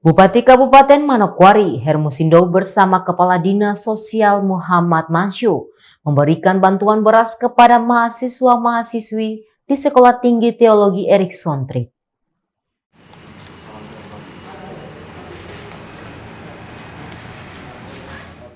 Bupati Kabupaten Manokwari, Hermusindo bersama Kepala Dinas Sosial Muhammad Mansur memberikan bantuan beras kepada mahasiswa-mahasiswi di Sekolah Tinggi Teologi Erikson Trip.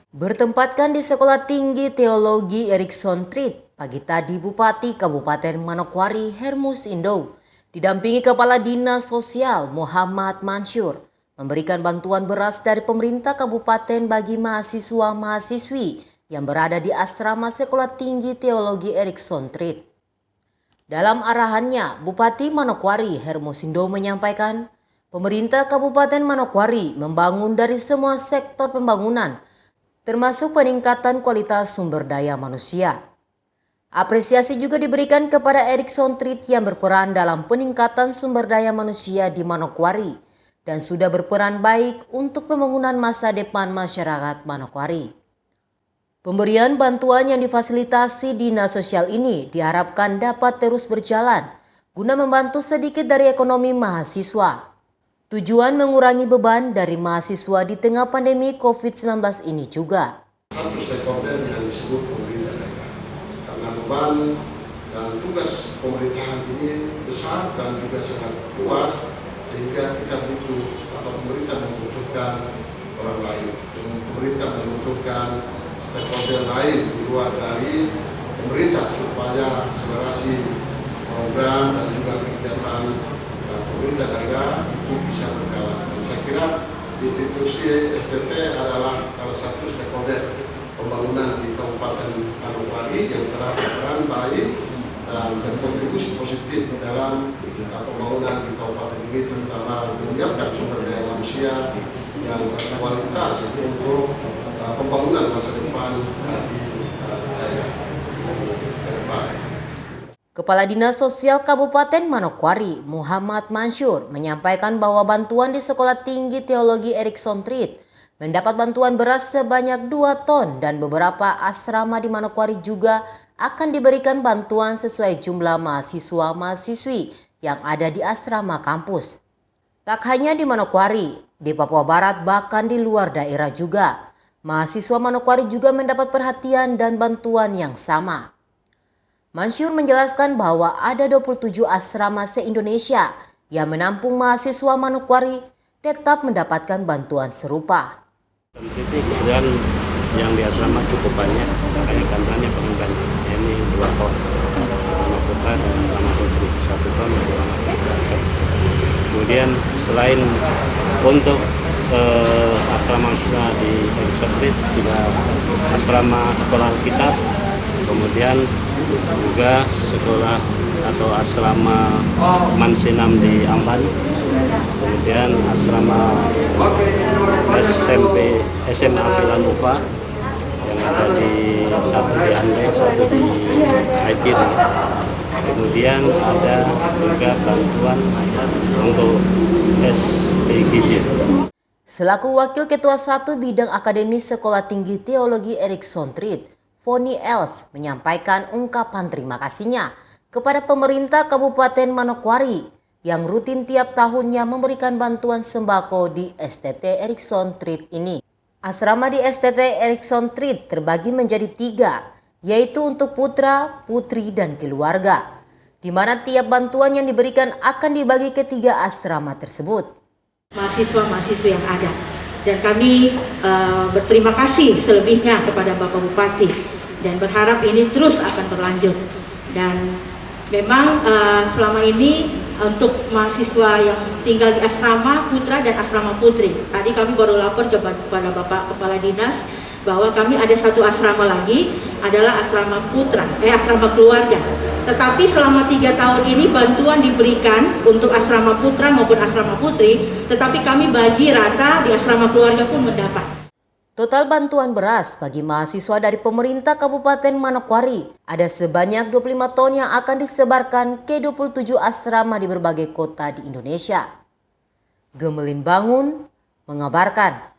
Bertempatkan di Sekolah Tinggi Teologi Erikson Trip, pagi tadi Bupati Kabupaten Manokwari Hermusindo didampingi Kepala Dinas Sosial Muhammad Mansur memberikan bantuan beras dari pemerintah kabupaten bagi mahasiswa-mahasiswi yang berada di asrama Sekolah Tinggi Teologi Erikson Trip. Dalam arahannya, Bupati Manokwari Hermusindo menyampaikan, pemerintah Kabupaten Manokwari membangun dari semua sektor pembangunan, termasuk peningkatan kualitas sumber daya manusia. Apresiasi juga diberikan kepada Erikson Trip yang berperan dalam peningkatan sumber daya manusia di Manokwari dan sudah berperan baik untuk pembangunan masa depan masyarakat Manokwari. Pemberian bantuan yang difasilitasi Dinas Sosial ini diharapkan dapat terus berjalan guna membantu sedikit dari ekonomi mahasiswa. Tujuan mengurangi beban dari mahasiswa di tengah pandemi COVID-19 ini juga. Satu stakeholder yang disebut pemerintah daerah. Karena beban dan tugas pemerintahan ini besar dan juga sangat luas, sehingga kita butuh atau pemerintah membutuhkan orang lain. Pemerintah membutuhkan stakeholder lain di luar dari pemerintah supaya akselerasi program dan juga kegiatan pemerintah daerah itu bisa berjalan. Dan saya kira institusi STT adalah salah satu stakeholder pembangunan di Kabupaten Manokwari yang telah berperan baik dan berkontribusi positif dalam pembangunan di kabupaten ini, terutama menyiapkan sumber daya manusia yang berkualitas untuk pembangunan masa depan di daerah. Kepala Dinas Sosial Kabupaten Manokwari, Muhammad Mansur, menyampaikan bahwa bantuan di Sekolah Tinggi Teologi Erikson Trip mendapat bantuan beras sebanyak 2 ton dan beberapa asrama di Manokwari juga akan diberikan bantuan sesuai jumlah mahasiswa-mahasiswi yang ada di asrama kampus. Tak hanya di Manokwari, di Papua Barat bahkan di luar daerah juga, mahasiswa Manokwari juga mendapat perhatian dan bantuan yang sama. Mansur menjelaskan bahwa ada 27 asrama se-Indonesia yang menampung mahasiswa Manokwari tetap mendapatkan bantuan serupa. Kemudian yang di asrama cukup banyak, makanya bantuannya paling banyak. Ini 2 ton, asrama putra dan asrama putri, 1 ton asrama putra. Kemudian selain untuk asrama di Erikson Trip juga asrama sekolah kitab, kemudian juga sekolah atau asrama Mansinam di Amban, kemudian asrama SMA Filanuva yang ada satu di Ande, satu di Aipir. Kemudian ada juga bantuan untuk SPGJ. Selaku Wakil Ketua 1 Bidang Akademis Sekolah Tinggi Teologi Erikson Trip, Foni Els menyampaikan ungkapan terima kasihnya kepada pemerintah Kabupaten Manokwari yang rutin tiap tahunnya memberikan bantuan sembako di STT Erikson Trip ini. Asrama di STT Erikson Trip terbagi menjadi 3, yaitu untuk putra, putri, dan keluarga, di mana tiap bantuan yang diberikan akan dibagi ke 3 asrama tersebut. Mahasiswa-mahasiswa yang ada. Dan kami berterima kasih selebihnya kepada Bapak Bupati dan berharap ini terus akan berlanjut. Dan memang selama ini untuk mahasiswa yang tinggal di asrama putra dan asrama putri, tadi kami baru lapor kepada Bapak Kepala Dinas bahwa kami ada 1 asrama lagi adalah asrama putra, asrama keluarga. Tetapi selama 3 tahun ini bantuan diberikan untuk asrama putra maupun asrama putri, tetapi kami bagi rata di asrama keluarga pun mendapat. Total bantuan beras bagi mahasiswa dari pemerintah Kabupaten Manokwari ada sebanyak 25 ton yang akan disebarkan ke 27 asrama di berbagai kota di Indonesia. Gemelin Bangun mengabarkan.